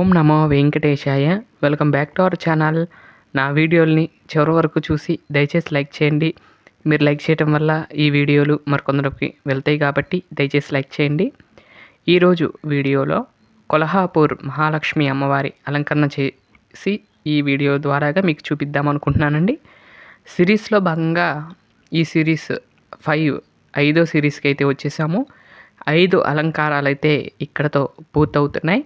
Om Namo Venkatesaya. Welcome back to our channel. నా వీడియోల్ని చివరి వరకు చూసి దయచేసి లైక్ చేయండి. మీరు లైక్ చేయటం వల్ల ఈ వీడియోలు మరికొందరికి వెళ్తాయి కాబట్టి దయచేసి లైక్ చేయండి. ఈరోజు వీడియోలో కొల్హాపూర్ మహాలక్ష్మి అమ్మవారి అలంకరణ చేసి ఈ వీడియో ద్వారాగా మీకు చూపిద్దాం అనుకుంటున్నానండి. సిరీస్లో భాగంగా ఈ సిరీస్ 5వ సిరీస్కి అయితే వచ్చేసాము. 5 అలంకారాలు అయితే ఇక్కడతో పూర్తవుతున్నాయి.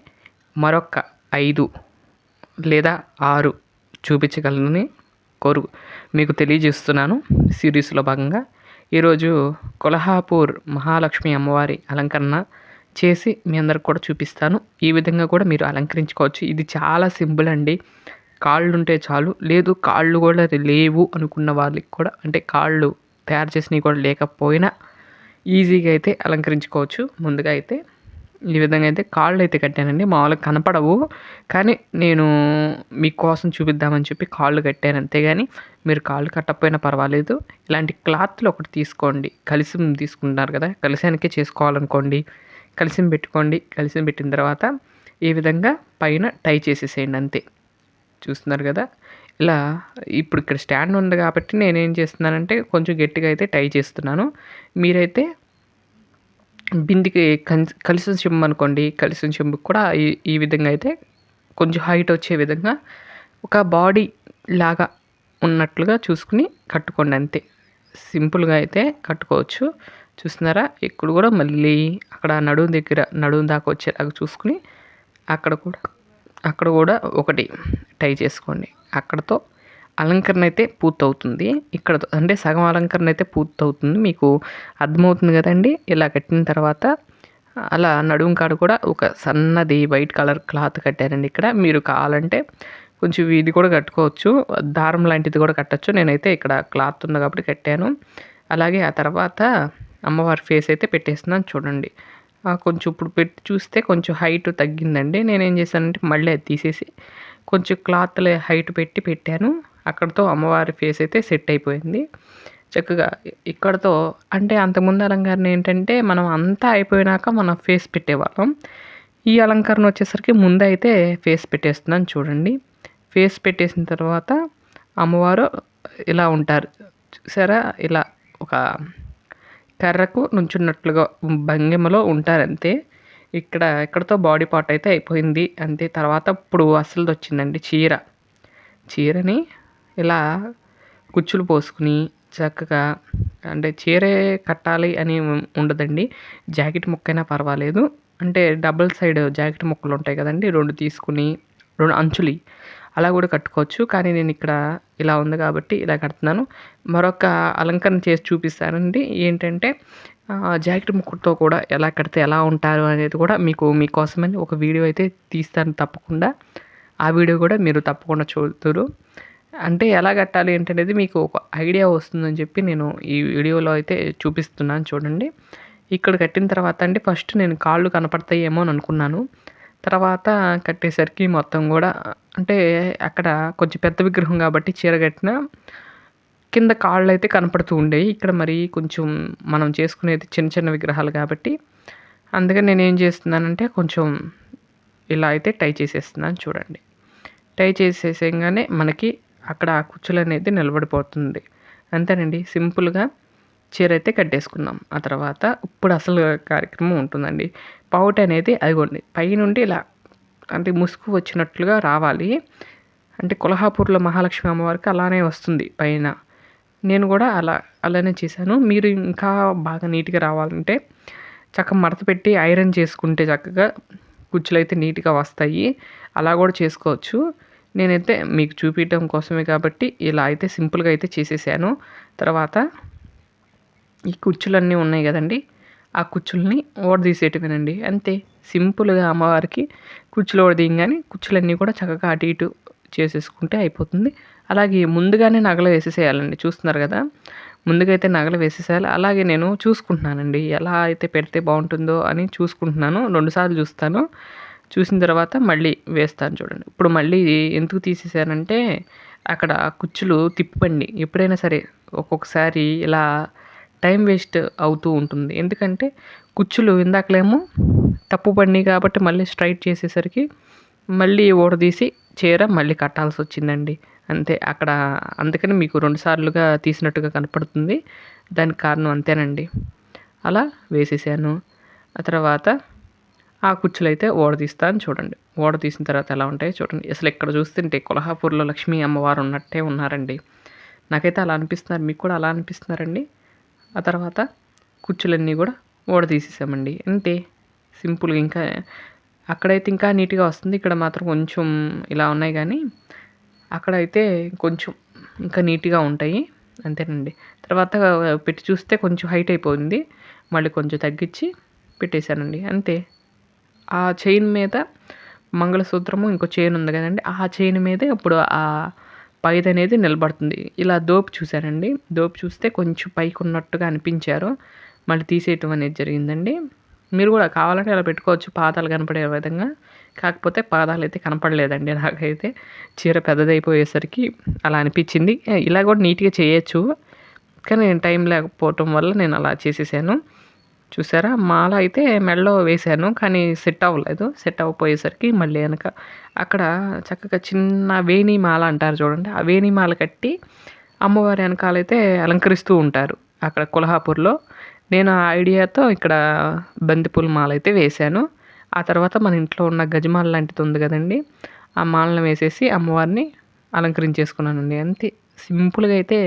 మరొక 5 లేదా 6 చూపించగలనని మీకు తెలియజేస్తున్నాను. సిరీస్లో భాగంగా ఈరోజు కొల్హాపూర్ మహాలక్ష్మి అమ్మవారి అలంకరణ చేసి మీ అందరికి కూడా చూపిస్తాను. ఈ విధంగా కూడా మీరు అలంకరించుకోవచ్చు. ఇది చాలా సింపుల్ అండి. కాళ్ళు ఉంటే చాలు, లేదు కాళ్ళు కూడా లేవు అనుకున్న వాళ్ళకి కూడా, అంటే కాళ్ళు తయారు చేసినవి కూడా లేకపోయినా ఈజీగా అయితే అలంకరించుకోవచ్చు. ముందుగా అయితే ఈ విధంగా అయితే కాళ్ళు అయితే కట్టానండి. మామూలుగా కనపడవు, కానీ నేను మీకోసం చూపిద్దామని చెప్పి కాళ్ళు కట్టాను, అంతేగాని మీరు కాళ్ళు కట్టకపోయినా పర్వాలేదు. ఇలాంటి క్లాత్లు ఒకటి తీసుకోండి. కలిసం తీసుకుంటున్నారు కదా, కలిసానికే చేసుకోవాలనుకోండి, కలిసం పెట్టుకోండి. కలిసం పెట్టిన తర్వాత ఈ విధంగా పైన టై చేసేసేయండి, అంతే. చూస్తున్నారు కదా, ఇలా. ఇప్పుడు ఇక్కడ స్టాండ్ ఉంది కాబట్టి నేనేం చేస్తున్నానంటే కొంచెం గట్టిగా అయితే టై చేస్తున్నాను. మీరైతే బిందికి కలిసిన చెంబు అనుకోండి, కలిసిన చెంబుకి కూడా ఈ విధంగా అయితే కొంచెం హైట్ వచ్చే విధంగా ఒక బాడీ లాగా ఉన్నట్లుగా చూసుకుని కట్టుకోండి, అంతే. సింపుల్గా అయితే కట్టుకోవచ్చు. చూస్తున్నారా, ఇక్కడ కూడా మళ్ళీ అక్కడ నడుము దాకా వచ్చేలాగా చూసుకుని అక్కడ కూడా ఒకటి టై చేసుకోండి. అక్కడతో అలంకరణ అయితే పూర్తవుతుంది. ఇక్కడతో అంటే సగం అలంకరణ అయితే పూర్తవుతుంది. మీకు అర్థమవుతుంది కదండి. ఇలా కట్టిన తర్వాత అలా నడుము కాడ కూడా ఒక సన్నది వైట్ కలర్ క్లాత్ కట్టానండి. ఇక్కడ మీరు కావాలంటే కొంచెం ఇది కూడా కట్టుకోవచ్చు, దారం లాంటిది కూడా కట్టచ్చు. నేనైతే ఇక్కడ క్లాత్ ఉంది కాబట్టి కట్టాను. అలాగే ఆ తర్వాత అమ్మవారి ఫేస్ అయితే పెట్టేస్తున్నాను, చూడండి. కొంచెం ఇప్పుడు పెట్టి చూస్తే కొంచెం హైట్ తగ్గిందండి. నేనేం చేశానంటే మళ్ళీ అది తీసేసి కొంచెం క్లాత్లో హైట్ పెట్టాను. అక్కడితో అమ్మవారి ఫేస్ అయితే సెట్ అయిపోయింది చక్కగా. ఇక్కడతో అంటే అంతకుముందు అలంకరణ ఏంటంటే మనం అంతా అయిపోయినాక మనం ఫేస్ పెట్టేవాళ్ళం. ఈ అలంకరణ వచ్చేసరికి ముందు అయితే ఫేస్ పెట్టేస్తున్నాను, చూడండి. ఫేస్ పెట్టేసిన తర్వాత అమ్మవారు ఇలా ఉంటారు, చూసారా. ఇలా ఒక కర్రకు నుంచున్నట్లుగా భంగిమలో ఉంటారు, అంతే. ఇక్కడతో బాడీ పార్ట్ అయితే అయిపోయింది, అంతే. తర్వాత ఇప్పుడు అసలుది వచ్చిందండి, చీరని ఇలా కుచ్చులు పోసుకుని చక్కగా, అంటే చీరే కట్టాలి అని ఉండదండి. జాకెట్ ముక్కైనా పర్వాలేదు. అంటే డబుల్ సైడ్ జాకెట్ ముక్కలు ఉంటాయి కదండి, 2 తీసుకుని 2 అంచులు అలా కూడా కట్టుకోవచ్చు. కానీ నేను ఇక్కడ ఇలా ఉంది కాబట్టి ఇలా కడుతున్నాను. మరొక అలంకరణ చేసి చూపిస్తానండి. ఏంటంటే జాకెట్ ముక్కతో కూడా ఎలా కడితే ఎలా ఉంటారు అనేది కూడా మీకోసమని ఒక వీడియో అయితే తీస్తాను తప్పకుండా. ఆ వీడియో కూడా మీరు తప్పకుండా చూద్దరు. అంటే ఎలా కట్టాలి ఏంటనేది మీకు ఒక ఐడియా వస్తుందని చెప్పి నేను ఈ వీడియోలో అయితే చూపిస్తున్నాను, చూడండి. ఇక్కడ కట్టిన తర్వాత అండి ఫస్ట్ నేను కాళ్ళు కనపడతాయేమో అని అనుకున్నాను. తర్వాత కట్టేసరికి మొత్తం కూడా, అంటే అక్కడ కొంచెం పెద్ద విగ్రహం కాబట్టి చీర కట్టిన కింద కాళ్ళు అయితే కనపడుతూ ఉండేవి. ఇక్కడ మరి కొంచెం మనం చేసుకునేది చిన్న చిన్న విగ్రహాలు కాబట్టి అందుకని నేనేం చేస్తున్నానంటే కొంచెం ఇలా అయితే టై చేసేస్తున్నాను, చూడండి. టై చేసేసేయగానే మనకి అక్కడ ఆ కుచ్చులు అనేది నిలబడిపోతుంది, అంతేనండి. సింపుల్గా చీర అయితే కట్టేసుకున్నాం. ఆ తర్వాత ఇప్పుడు అసలు కార్యక్రమం ఉంటుందండి. పౌట్ అనేది అదిగోండి పైనుండి ఇలా, అంటే ముసుగు వచ్చినట్లుగా రావాలి. అంటే కొల్హాపూర్లో మహాలక్ష్మి అమ్మవారికి అలానే వస్తుంది పైన. నేను కూడా అలానే చేశాను. మీరు ఇంకా బాగా నీట్గా రావాలంటే చక్కగా మడత పెట్టి ఐరన్ చేసుకుంటే చక్కగా కుచ్చులు అయితే నీట్గా వస్తాయి. అలా కూడా చేసుకోవచ్చు. నేనైతే మీకు చూపించడం కోసమే కాబట్టి ఇలా అయితే సింపుల్గా అయితే చేసేసాను. తర్వాత ఈ కుచ్చులన్నీ ఉన్నాయి కదండి, ఆ కుచ్చుల్ని ఓడదీసేటివేనండి, అంతే. సింపుల్గా అమ్మవారికి కుచ్చులు ఓడదీయగానే కుచ్చులన్నీ కూడా చక్కగా అటు ఇటు చేసేసుకుంటే అయిపోతుంది. అలాగే ముందుగానే నగలు వేసేసేయాలండి, చూస్తున్నారు కదా. ముందుగా అయితే నగలు వేసేసేయాలి. అలాగే నేను చూసుకుంటున్నానండి, ఎలా అయితే పెడితే బాగుంటుందో అని చూసుకుంటున్నాను. 2 సార్లు చూస్తాను. చూసిన తర్వాత మళ్ళీ వేస్తాను, చూడండి. ఇప్పుడు మళ్ళీ ఎందుకు తీసేసానంటే అక్కడ కుచ్చులు తిప్పండి. ఎప్పుడైనా సరే ఒక్కొక్కసారి ఇలా టైం వేస్ట్ అవుతూ ఉంటుంది. ఎందుకంటే కుచ్చులు ఇందాకలేమో తప్పు పడినాయి కాబట్టి మళ్ళీ స్ట్రైట్ చేసేసరికి మళ్ళీ ఊడదీసి చీర మళ్ళీ కట్టాల్సొచ్చిందండి. అంతే అక్కడ. అందుకని మీకు 2 సార్లుగా తీసినట్టుగా కనపడుతుంది. దానికి కారణం అంతేనండి. అలా వేసేసాను. ఆ తర్వాత ఆ కుచ్చులైతే ఊడదీస్తాను చూడండి. ఊడదీసిన తర్వాత ఎలా ఉంటాయో చూడండి. అసలు ఇక్కడ చూస్తుంటే కొల్హాపూర్‌లో లక్ష్మీ అమ్మవారు ఉన్నట్టే ఉన్నారండి. నాకైతే అలా అనిపిస్తున్నారు. మీకు కూడా అలా అనిపిస్తున్నారండి? ఆ తర్వాత కుచ్చులన్నీ కూడా ఊడదీసేసామండి. అంతే సింపుల్‌గా. ఇంకా అక్కడైతే ఇంకా నీట్‌గా వస్తుంది. ఇక్కడ మాత్రం కొంచెం ఇలా ఉన్నాయి గానీ, అక్కడైతే కొంచెం ఇంకా నీట్‌గా ఉంటాయి. అంతేనండి. తర్వాత పెట్టి చూస్తే కొంచెం హైట్ అయిపోయింది. మళ్ళీ కొంచెం తగ్గించి పెట్టేసానండి. అంతే. ఆ చైన్ మీద మంగళసూత్రము ఇంకో చైన్ ఉంది కదండీ! ఆ చైన్ మీదే ఇప్పుడు పైదనేది నిలబడుతుంది. ఇలా దోపు చూసానండి. దోపు చూస్తే కొంచెం పైకున్నట్టుగా అనిపించారు. మళ్ళీ తీసేయటం అనేది జరిగిందండి. మీరు కూడా కావాలంటే అలా పెట్టుకోవచ్చు పాదాలు కనపడే విధంగా. కాకపోతే పాదాలైతే కనపడలేదండి నాకైతే. చీర పెద్దదైపోయేసరికి అలా అనిపించింది. ఇలా కూడా నీట్‌గా చేయొచ్చు. కానీ టైం లేకపోవటం వల్ల నేను అలా చేసేసాను. చూసారా? మాల అయితే మెడలో వేశాను. కానీ సెట్ అవ్వలేదు. సెట్ అవ్వకపోయేసరికి మళ్ళీ ఎనక అక్కడ చక్కగా చిన్న వేణి మాల అంటారు చూడండి. ఆ వేణి మాల కట్టి అమ్మవారి ఎనకాలైతే అలంకరిస్తూ ఉంటారు. అక్కడ కొల్హాపూర్‌లో. నేను ఆ ఐడియాతో ఇక్కడ బంతిపూల మాలైతే వేశాను. ఆ తర్వాత మన ఇంట్లో ఉన్న గజమాల లాంటిది ఉంది కదండీ! ఆ మాలను వేసేసి అమ్మవారిని అలంకరించేసుకున్నానండి. అంతే. సింపుల్‌గా అయితే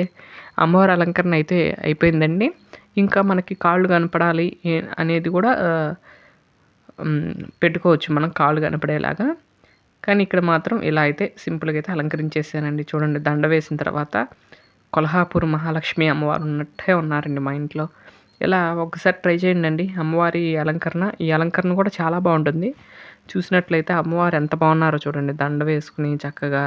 అమ్మవారి అలంకరణ అయితే అయిపోయిందండి. ఇంకా మనకి కాళ్ళు కనపడాలి అనేది కూడా పెట్టుకోవచ్చు మనం కాళ్ళు కనపడేలాగా. కానీ ఇక్కడ మాత్రం ఇలా అయితే సింపుల్‌గా అయితే అలంకరించేసానండి. చూడండి దండ వేసిన తర్వాత కొల్హాపూర్ మహాలక్ష్మి అమ్మవారు ఉన్నట్టే ఉన్నారండి మా ఇంట్లో. ఇలా ఒకసారి ట్రై చేయండండి అమ్మవారి అలంకరణ. ఈ అలంకరణ కూడా చాలా బావుంటుంది. చూసినట్లయితే అమ్మవారు ఎంత బాగున్నారో చూడండి. దండ వేసుకొని చక్కగా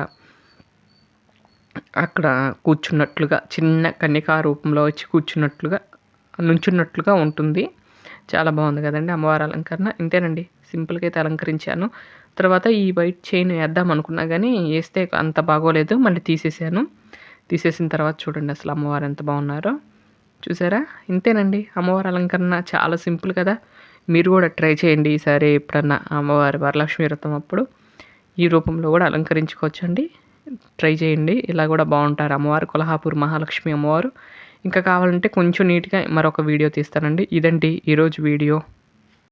అక్కడ కూర్చున్నట్లుగా చిన్న కన్యకా రూపంలో వచ్చి కూర్చున్నట్లుగా, నుంచున్నట్లుగా ఉంటుంది. చాలా బాగుంది కదండీ అమ్మవారి అలంకరణ. ఇంతేనండి సింపుల్‌గా అయితే అలంకరించాను. తర్వాత ఈ వైట్ చైన్ ఏద్దాం అనుకున్నా గానీ ఏస్తే అంత బాగోలేదు. మళ్ళీ తీసేసాను. తీసేసిన తర్వాత చూడండి అసలు అమ్మవారు ఎంత బాగున్నారో. చూసారా? ఇంతేనండి అమ్మవారి అలంకరణ చాలా సింపుల్ కదా! మీరు కూడా ట్రై చేయండి ఈసారి ఎప్పుడన్నా అమ్మవారి వరలక్ష్మి వ్రతం అప్పుడు. ఈ రూపంలో కూడా అలంకరించుకోవచ్చండి. ట్రై చేయండి. ఇలా కూడా బాగుంటారు అమ్మవారు. కొల్హాపూర్ మహాలక్ష్మి అమ్మవారు. ఇంకా కావాలంటే కొంచెం నీట్‌గా మరొక వీడియో తీస్తానండి. ఇదండి ఈరోజు వీడియో.